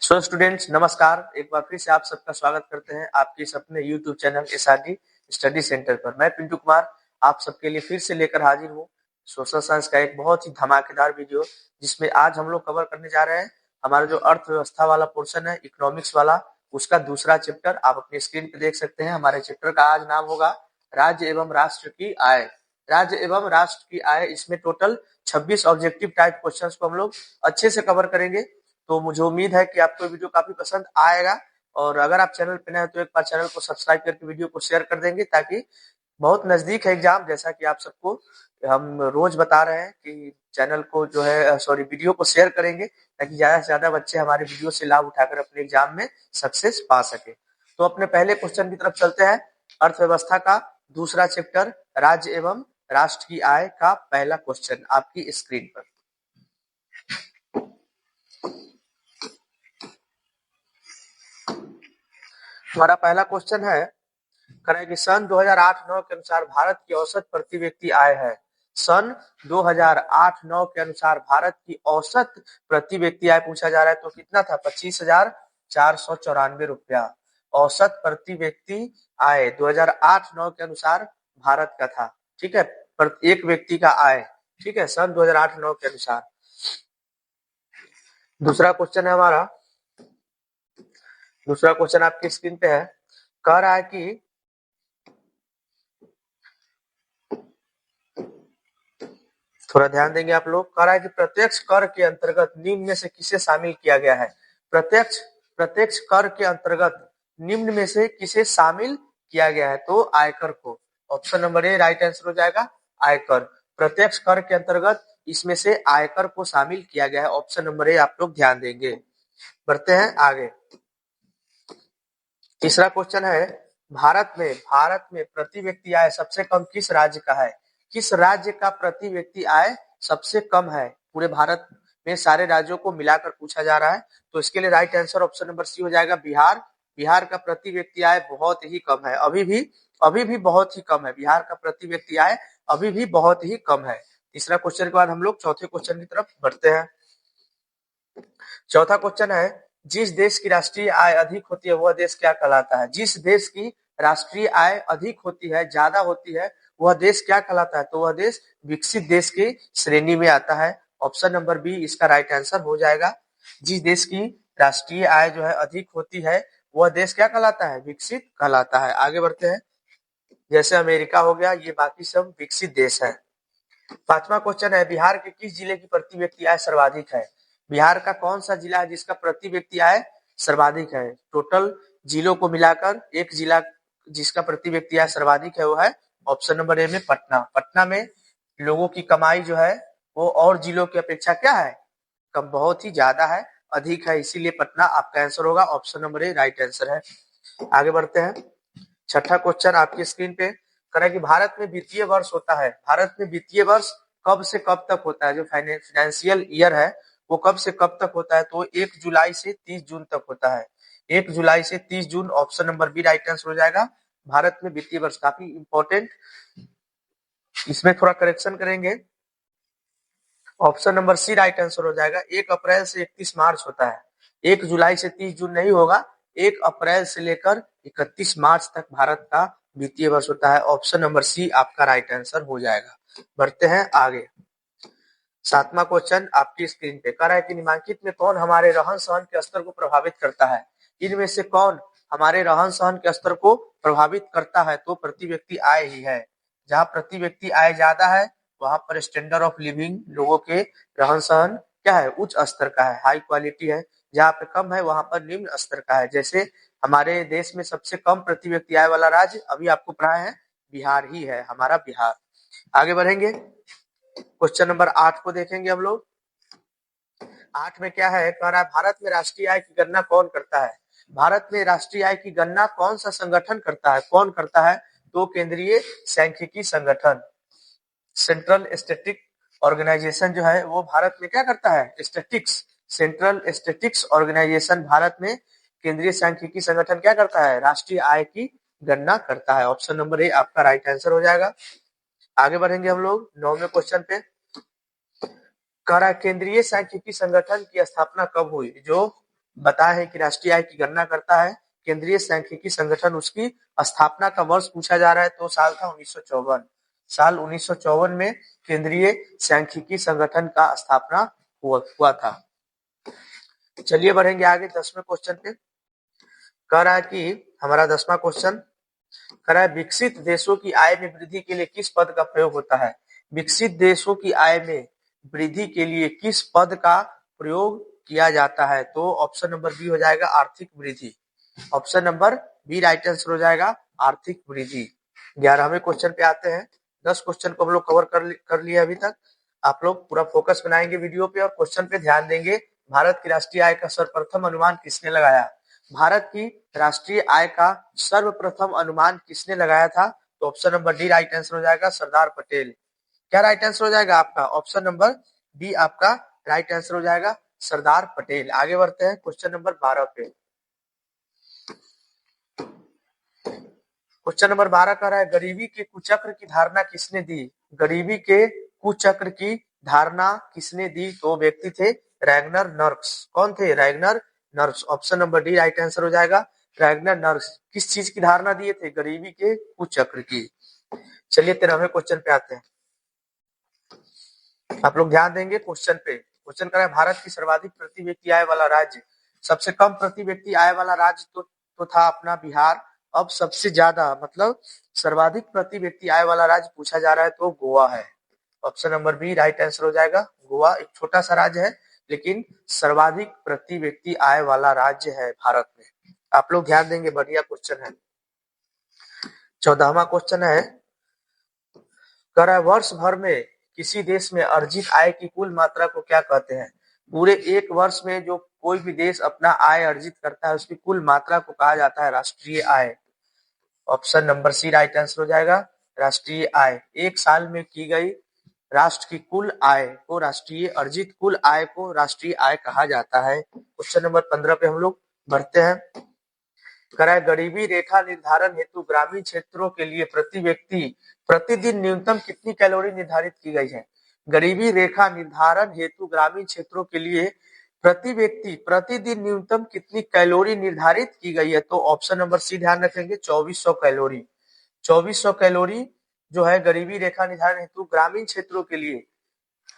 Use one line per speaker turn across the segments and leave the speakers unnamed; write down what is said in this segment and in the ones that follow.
So students नमस्कार, एक बार फिर से आप सबका स्वागत करते हैं आपके इस अपने YouTube channel SRD study centre पर। मैं पिंटू कुमार आप सबके लिए फिर से लेकर हाजिर हूँ सोशल साइंस का एक बहुत ही धमाकेदार वीडियो, जिसमें आज हम लोग कवर करने जा रहे हैं हमारा जो अर्थव्यवस्था वाला पोर्शन है, इकोनॉमिक्स वाला, उसका दूसरा चैप्टर। आप अपनी स्क्रीन पे देख सकते हैं। हमारे चैप्टर का आज नाम होगा राज्य एवं राष्ट्र की आय। राज्य एवं राष्ट्र की आय, इसमें टोटल 26 ऑब्जेक्टिव टाइप क्वेश्चंस को हम लोग अच्छे से कवर करेंगे। तो मुझे उम्मीद है कि आपको वीडियो काफी पसंद आएगा, और अगर आप चैनल पे नए हैं तो एक बार चैनल को सब्सक्राइब करके वीडियो को शेयर कर देंगे, ताकि बहुत नजदीक है एग्जाम, जैसा कि आप सबको हम रोज बता रहे हैं कि चैनल को जो है वीडियो को शेयर करेंगे, ताकि ज्यादा से ज्यादा बच्चे हमारे वीडियो से लाभ उठाकर अपने एग्जाम में सक्सेस पा सके। तो अपने पहले क्वेश्चन की तरफ चलते हैं। अर्थव्यवस्था का दूसरा चैप्टर राज्य एवं राष्ट्र की आय का पहला क्वेश्चन आपकी स्क्रीन पर। हमारा पहला क्वेश्चन है, करें कि सन 2008-9 के अनुसार भारत की औसत प्रति व्यक्ति आय है। सन 2008-9 के अनुसार भारत की औसत प्रति व्यक्ति आय पूछा जा रहा है, तो कितना था? 25,494 रुपया औसत प्रति व्यक्ति आय 2008-9 के अनुसार भारत का था। ठीक है, एक व्यक्ति का आय। ठीक है, सन 2008-9 के अनुसार। दूसरा क्वेश्चन है हमारा, दूसरा क्वेश्चन आपकी स्क्रीन पे है। कह रहा है कि थोड़ा ध्यान देंगे आप लोग। कह रहा है कि प्रत्यक्ष कर के अंतर्गत निम्न में से किसे शामिल किया गया है? प्रत्यक्ष कर के अंतर्गत निम्न में से किसे शामिल किया गया है? तो आयकर को। Option number A right answer हो जाएगा, आयकर। प्रत्यक्ष कर के अंतर्गत इसमें से आयकर को शामिल किया गया है। ऑप्शन नंबर ए आप लोग ध्यान देंगे। बढ़ते हैं आगे। तीसरा क्वेश्चन है, भारत में प्रति व्यक्ति आय सबसे कम किस राज्य का है? किस राज्य का प्रति व्यक्ति आय सबसे कम है? पूरे भारत में सारे राज्यों को मिलाकर पूछा जा रहा है, तो इसके लिए right answer option number C हो जाएगा, बिहार। बिहार का प्रति व्यक्ति आय बहुत ही कम है, अभी भी बहुत ही कम है। बिहार का प्रति व्यक्ति आय अभी भी बहुत ही कम है। तीसरा क्वेश्चन के बाद हम लोग चौथे क्वेश्चन की तरफ बढ़ते हैं। चौथा क्वेश्चन है, जिस देश की राष्ट्रीय आय अधिक होती है वह देश क्या कहलाता है? जिस देश की राष्ट्रीय आय अधिक होती है, ज्यादा होती है, वह देश क्या कहलाता है? तो वह देश विकसित देश की श्रेणी में आता है। ऑप्शन नंबर बी इसका राइट आंसर हो जाएगा। जिस देश की राष्ट्रीय आय जो है अधिक होती है, वह देश क्या कहलाता है? विकसित कहलाता है। आगे बढ़ते हैं। जैसे अमेरिका हो गया, ये बाकी सब विकसित देश है। पांचवा क्वेश्चन है, बिहार के किस जिले की प्रति व्यक्ति आय सर्वाधिक है? बिहार का कौन सा जिला है जिसका प्रति व्यक्ति आय सर्वाधिक है? टोटल जिलों को मिलाकर एक जिला जिसका प्रति व्यक्ति आय सर्वाधिक है वो है ऑप्शन नंबर ए में पटना। पटना में लोगों की कमाई जो है वो और जिलों की अपेक्षा क्या है? कम, बहुत ही ज्यादा है, अधिक है, इसीलिए पटना आपका आंसर होगा। Option number A right answer है। आगे बढ़ते हैं। छठा क्वेश्चन आपकी स्क्रीन पे करें कि भारत में वित्तीय वर्ष होता है, भारत में वित्तीय वर्ष कब से कब तक होता है? जो फाइनेंशियल ईयर है वो कब से कब तक होता है? तो 1 जुलाई से 30 जून तक होता है। 1 जुलाई से 30 जून, option number B right answer हो जाएगा। भारत में वित्तीय वर्ष काफी इंपॉर्टेंट, इसमें थोड़ा करेक्शन करेंगे। Option number C right answer हो जाएगा। 1 अप्रैल से 31 मार्च होता है, 1 जुलाई से 30 जून नहीं होगा। 1 अप्रैल से लेकर 31 मार्च तक भारत का वित्तीय वर्ष होता है। ऑप्शन नंबर सी आपका राइट आंसर हो जाएगा। बढ़ते हैं आगे। सातवां क्वेश्चन आपकी स्क्रीन पे कह रहा है कि निम्नलिखित में कौन हमारे रहन सहन के स्तर को प्रभावित करता है? इनमें से कौन हमारे रहन सहन के स्तर को प्रभावित करता है? तो प्रति व्यक्ति आय ही है। जहाँ प्रति व्यक्ति आय ज्यादा है वहां पर स्टैंडर्ड ऑफ लिविंग, लोगों के रहन सहन क्या है? उच्च स्तर का है, हाई क्वालिटी है। जहाँ पे कम है वहां पर निम्न स्तर का है। जैसे हमारे देश में सबसे कम प्रति व्यक्ति आय वाला राज्य अभी आपको पढ़ा है, बिहार ही है, हमारा बिहार। आगे बढ़ेंगे। क्वेश्चन नंबर 8 को देखेंगे हम लोग। 8 में क्या है? कह रहा है भारत में राष्ट्रीय आय की गणना कौन करता है? भारत में राष्ट्रीय आय की गणना कौन सा संगठन करता है? कौन करता है? तो केंद्रीय सांख्यिकी संगठन, सेंट्रल स्टैटिक ऑर्गेनाइजेशन जो है वो भारत में क्या करता है? Statistics, central statistics organisation Bharat में केंद्रीय सांख्यिकी संगठन क्या करता है? राष्ट्रीय आय की गणना करता है। ऑप्शन नंबर ए आपका राइट आंसर हो जाएगा। आगे बढ़ेंगे हम लोग 9वें क्वेश्चन पे। कह रहा है केंद्रीय सांख्यिकी संगठन की स्थापना कब हुई? जो बताया है कि राष्ट्रीय आय की गणना करता है केंद्रीय सांख्यिकी संगठन। उसकी स्थापना का वर्ष पूछा जा रहा है तो साल था 1954। साल 1954 में केंद्रीय सांख्यिकी संगठन का स्थापना हुआ था। चलिए बढ़ेंगे आगे 10वें क्वेश्चन पे। कह रहा है कि हमारा 10वां क्वेश्चन कह रहा है विकसित देशों की आय में वृद्धि के लिए किस पद का प्रयोग होता है। विकसित देशों की आय में वृद्धि के लिए किस पद का प्रयोग किया जाता है। तो ऑप्शन नंबर बी हो जाएगा आर्थिक वृद्धि। Option number B right answer हो जाएगा आर्थिक वृद्धि। 11वें क्वेश्चन पे आते हैं। 10 क्वेश्चन को हम लोग कवर कर लिए अभी तक। आप लोग पूरा फोकस बनाएंगे वीडियो पे और क्वेश्चन पे ध्यान देंगे। भारत की राष्ट्रीय आय का सर्वप्रथम अनुमान किसने लगाया। भारत की राष्ट्रीय आय का सर्वप्रथम अनुमान किसने लगाया था। तो option number D right answer हो जाएगा सरदार पटेल। क्या राइट आंसर हो जाएगा आपका। ऑप्शन नंबर बी आपका राइट आंसर हो जाएगा सरदार पटेल। आगे बढ़ते हैं क्वेश्चन नंबर 12 पे। क्वेश्चन नंबर 12 कह रहा है गरीबी के कुचक्र की धारणा किसने दी। गरीबी के कुचक्र की धारणा किसने दी। तो व्यक्ति थे रैगनर नर्क्स। कौन थे Ragnar नर्क्स। Option number D right answer हो जाएगा रैगनर नर्क्स। किस चीज की धारणा दिए थे गरीबी के कुचक्र की। चलिए 13वें क्वेश्चन पे आते हैं। आप लोग ध्यान देंगे क्वेश्चन पे। क्वेश्चन कर रहा है भारत की सर्वाधिक प्रति व्यक्ति आय वाला राज्य। सबसे कम प्रति व्यक्ति आय वाला राज्य तो था अपना बिहार। अब सबसे ज्यादा मतलब सर्वाधिक प्रति व्यक्ति आय वाला राज्य पूछा जा रहा है तो गोवा है। Option number B right answer हो जाएगा गोवा। एक छोटा सा राज्य है लेकिन सर्वाधिक प्रति व्यक्ति आय वाला राज्य है भारत में। आप लोग ध्यान देंगे बढ़िया क्वेश्चन है। 14वां क्वेश्चन है कर रहा है वर्ष भर में किसी देश में अर्जित आय की कुल मात्रा को क्या कहते हैं। पूरे एक वर्ष में जो कोई भी देश अपना आय अर्जित करता है उसकी कुल मात्रा को कहा जाता है राष्ट्रीय आय। Option number C right answer हो जाएगा राष्ट्रीय आय। एक साल में की गई राष्ट्र की कुल आय को राष्ट्रीय अर्जित कुल आय को राष्ट्रीय आय कहा जाता है। क्वेश्चन नंबर 15 पे हम लोग बढ़ते हैं। कराए गरीबी रेखा निर्धारण हेतु ग्रामीण क्षेत्रों के लिए प्रति व्यक्ति प्रतिदिन न्यूनतम कितनी कैलोरी निर्धारित की गई है। गरीबी रेखा निर्धारण हेतु ग्रामीण क्षेत्रों के लिए प्रति व्यक्ति प्रतिदिन न्यूनतम कितनी कैलोरी निर्धारित की गई है। तो ऑप्शन नंबर सी ध्यान रखेंगे 2400 कैलोरी। 2400 कैलोरी जो है गरीबी रेखा निर्धारण हेतु ग्रामीण क्षेत्रों के लिए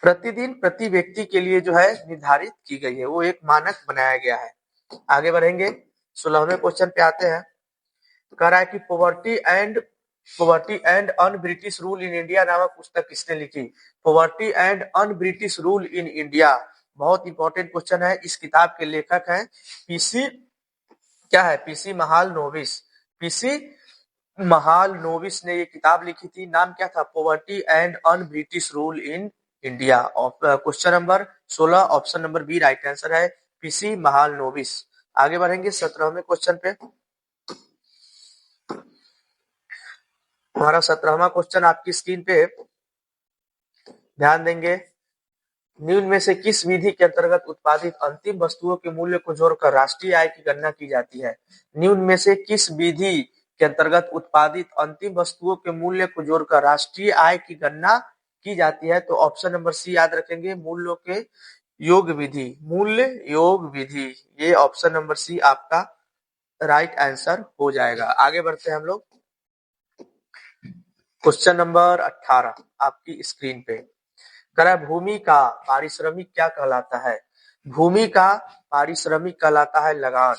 प्रतिदिन प्रति व्यक्ति के लिए जो है निर्धारित की गई है। वो एक मानक बनाया गया है। आगे बढ़ेंगे 16वें क्वेश्चन पे आते हैं। कह रहा है कि poverty and un British rule in India नामक पुस्तक किसने लिखी। Poverty and un British rule in India बहुत इंपॉर्टेंट क्वेश्चन है। इस किताब के लेखक हैं पीसी क्या है पीसी महालनोबिस। पीसी महालनोबिस ने ये किताब लिखी थी। नाम क्या था poverty and un British rule in India. Question number 16 option number B right answer है पीसी महालनोबिस। आगे बढ़ेंगे 17वें क्वेश्चन पे। हमारा 17वां क्वेश्चन आपकी स्क्रीन पे ध्यान देंगे। निम्न में से किस विधि के अंतर्गत उत्पादित अंतिम वस्तुओं के मूल्य को जोड़कर राष्ट्रीय आय की गणना की जाती है। निम्न में से किस विधि के अंतर्गत उत्पादित अंतिम वस्तुओं के मूल्य को जोड़कर राष्ट्रीय आय की गणना की जाती है। तो ऑप्शन नंबर सी याद रखेंगे मूल्यों के योग विधि। मूल्य योग विधि ये ऑप्शन नंबर सी आपका राइट आंसर हो जाएगा। आगे बढ़ते हैं हम लोग क्वेश्चन नंबर 18 आपकी स्क्रीन पे। कह भूमि का पारिश्रमिक क्या कहलाता है। भूमि का पारिश्रमिक कहलाता है लगान।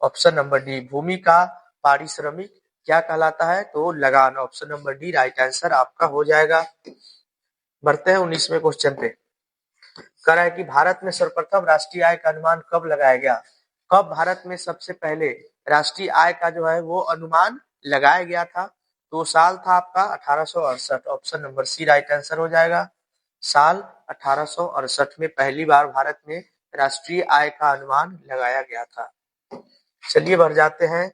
ऑप्शन नंबर डी भूमि का पारिश्रमिक क्या कहलाता है तो लगान। Option number D right answer आपका हो जाएगा। बढ़ते हैं 19वें क्वेश्चन पे। कह रहा है कि भारत में सर्वप्रथम राष्ट्रीय आय का अनुमान कब लगाया गया। कब भारत में सबसे पहले राष्ट्रीय आय का जो है वो अनुमान लगाया गया था। तो साल था आपका 1868। Option number C right answer हो जाएगा। साल 1868 में पहली बार भारत में राष्ट्रीय आय का अनुमान लगाया गया था। चलिए बढ़ जाते हैं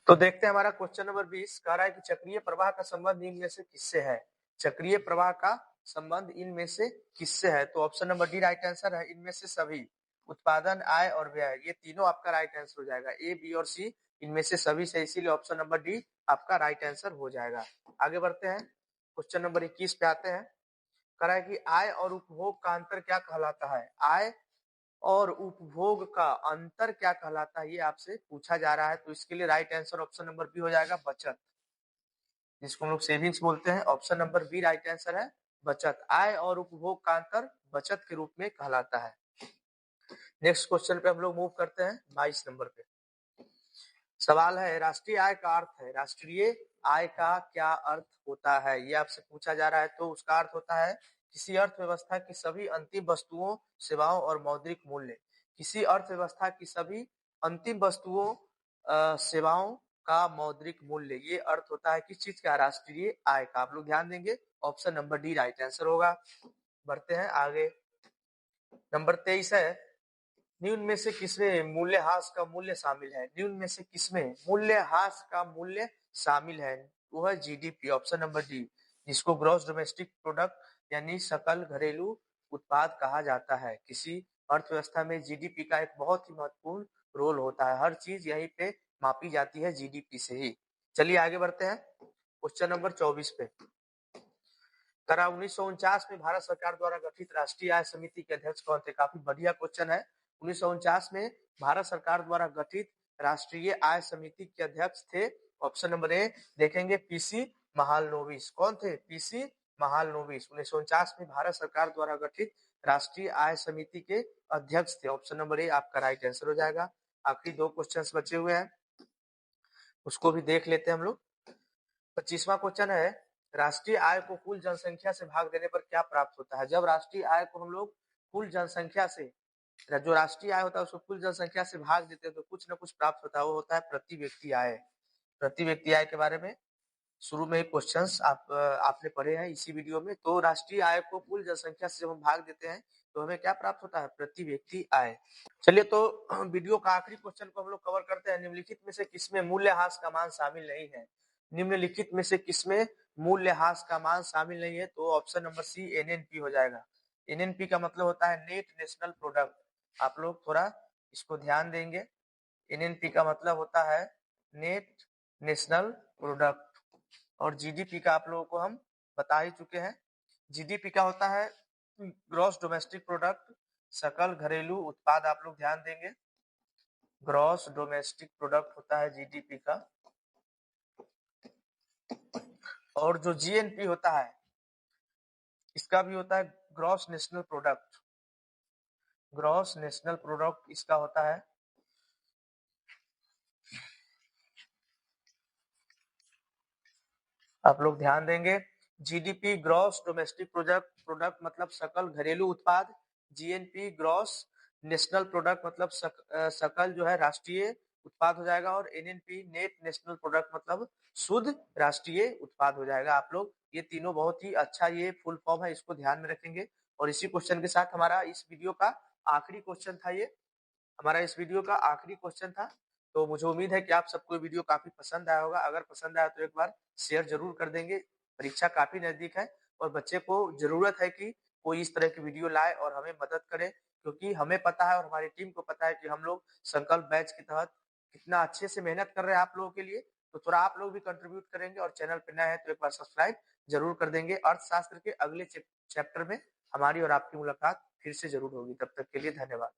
तो देखते हैं हमारा क्वेश्चन नंबर 20 कह रहा है कि चक्रीय प्रवाह का संबंध इनमें से किससे है। चक्रीय प्रवाह का संबंध इनमें से किससे है। तो option number D right answer है इनमें से सभी। उत्पादन आय और व्यय ये तीनों आपका राइट आंसर हो जाएगा। ए बी और सी इनमें से सभी से इसीलिए ऑप्शन नंबर डी आपका राइट आंसर हो जाएगा। आगे बढ़ते हैं क्वेश्चन नंबर 21 पे आते हैं। कह रहा है कि आय और उपभोग का अंतर क्या कहलाता है। आय और उपभोग का अंतर क्या कहलाता है, ये आपसे पूछा जा रहा है। तो इसके लिए right answer option number B हो जाएगा, बचत, जिसको हम लोग सेविंग्स बोलते हैं। Option number B right answer है, बचत। आय और उपभोग का अंतर बचत के रूप में कहलाता है। नेक्स्ट क्वेश्चन पे हम लोग मूव करते हैं 22 नंबर पे। सवाल है, राष्ट्रीय आय का अर्थ है, राष्ट्रीय आय का क्या अर्थ होता है, ये आपसे पूछा जा रहा है। तो उसका अर्थ होता है किसी अर्थव्यवस्था की सभी अंतिम वस्तुओं, सेवाओं और मौद्रिक मूल्य। किसी अर्थव्यवस्था की सभी अंतिम वस्तुओं, सेवाओं का मौद्रिक मूल्य, ये अर्थ होता है किस चीज का, राष्ट्रीय आय का। आप लोग ध्यान देंगे, option number D right answer होगा। बढ़ते हैं आगे। नंबर 23 है, निम्न में से किसमें मूल्यह्रास का मूल्य शामिल है, निम्न में से किसमें मूल्यह्रास का मूल्य शामिल है, वो है जीडीपी, ऑप्शन नंबर डी, जिसको ग्रॉस डोमेस्टिक प्रोडक्ट यानी सकल घरेलू उत्पाद कहा जाता है। किसी अर्थव्यवस्था में जीडीपी का एक बहुत ही महत्वपूर्ण रोल होता है, हर चीज यहीं पे मापी जाती है जीडीपी से ही। चलिए आगे बढ़ते हैं क्वेश्चन नंबर 24 पे। 1949 में भारत सरकार द्वारा गठित राष्ट्रीय आय समिति के अध्यक्ष कौन थे, काफी बढ़िया क्वेश्चन है। 1949 में भारत सरकार द्वारा गठित राष्ट्रीय आय समिति के अध्यक्ष थे, ऑप्शन नंबर ए देखेंगे, पीसी महालनोबिस। कौन थे, पीसी महालनोबिस। 1949 में भारत सरकार द्वारा गठित राष्ट्रीय आय समिति के अध्यक्ष थे, ऑप्शन नंबर ए आपका राइट आंसर हो जाएगा। आखिरी 2 क्वेश्चन बचे हुए हैं, उसको भी देख लेते हैं हम लोग। 25वां क्वेश्चन है, राष्ट्रीय आय को कुल जनसंख्या से भाग देने पर क्या प्राप्त होता है। जब राष्ट्रीय आय को हम लोग कुल जनसंख्या से, जो राष्ट्रीय आय होता है उसको कुल जनसंख्या से भाग देते हैं तो कुछ ना कुछ प्राप्त होता है, वो होता है प्रति व्यक्ति आय। प्रति व्यक्ति आय के बारे में शुरू में क्वेश्चंस आपने पढ़े हैं इसी वीडियो में। तो राष्ट्रीय आय को कुल जनसंख्या से जब हम भाग देते हैं तो हमें क्या प्राप्त होता है, प्रति व्यक्ति आय। चलिए तो वीडियो का आखिरी क्वेश्चन को हम लोग कवर करते हैं, निम्नलिखित में से किसमें मूल्यह्रास का मान शामिल नहीं है। निम्नलिखित में से किसमें मूल्यह्रास का मान शामिल नहीं है, तो ऑप्शन नंबर सी एनएनपी हो जाएगा। एनएनपी का मतलब होता है नेट नेशनल प्रोडक्ट। आप लोग थोड़ा इसको ध्यान देंगे, एनएनपी का मतलब होता है नेट नेशनल प्रोडक्ट। और जीडीपी का आप लोगों को हम बता ही चुके हैं। जीडीपी का होता है ग्रॉस डोमेस्टिक प्रोडक्ट, सकल घरेलू उत्पाद। आप लोग ध्यान देंगे, ग्रॉस डोमेस्टिक प्रोडक्ट होता है जीडीपी का। और जो जीएनपी होता है इसका भी होता है gross national product, gross national product इसका होता है। आप लोग ध्यान देंगे, जीडीपी ग्रॉस डोमेस्टिक प्रोडक्ट मतलब सकल घरेलू उत्पाद, जीएनपी ग्रॉस नेशनल प्रोडक्ट मतलब सकल जो है राष्ट्रीय उत्पाद हो जाएगा, और एनएनपी नेट नेशनल प्रोडक्ट मतलब शुद्ध राष्ट्रीय उत्पाद हो जाएगा। आप लोग ये तीनों बहुत ही अच्छा ये फुल फॉर्म है, इसको ध्यान में रखेंगे। और इसी क्वेश्चन के साथ हमारा इस वीडियो का आखिरी क्वेश्चन था, ये हमारा इस वीडियो का आखिरी क्वेश्चन था। तो मुझे उम्मीद है कि आप सबको वीडियो काफी पसंद आया होगा। अगर पसंद आया तो एक बार शेयर जरूर कर देंगे। परीक्षा काफी नजदीक है और बच्चे को जरूरत है कि कोई इस तरह की वीडियो लाए और हमें मदद करे, क्योंकि हमें पता है और हमारी टीम को पता है कि हम लोग संकल्प बैच के तहत कितना अच्छे से मेहनत कर रहे हैं आप लोगों के लिए। तो थोड़ा आप लोग भी कंट्रीब्यूट करेंगे और चैनल पे नए हैं तो एक बार सब्सक्राइब जरूर कर देंगे। अर्थशास्त्र के अगले चैप्टर में हमारी और आपकी मुलाकात फिर से जरूर होगी। तब तक के लिए धन्यवाद।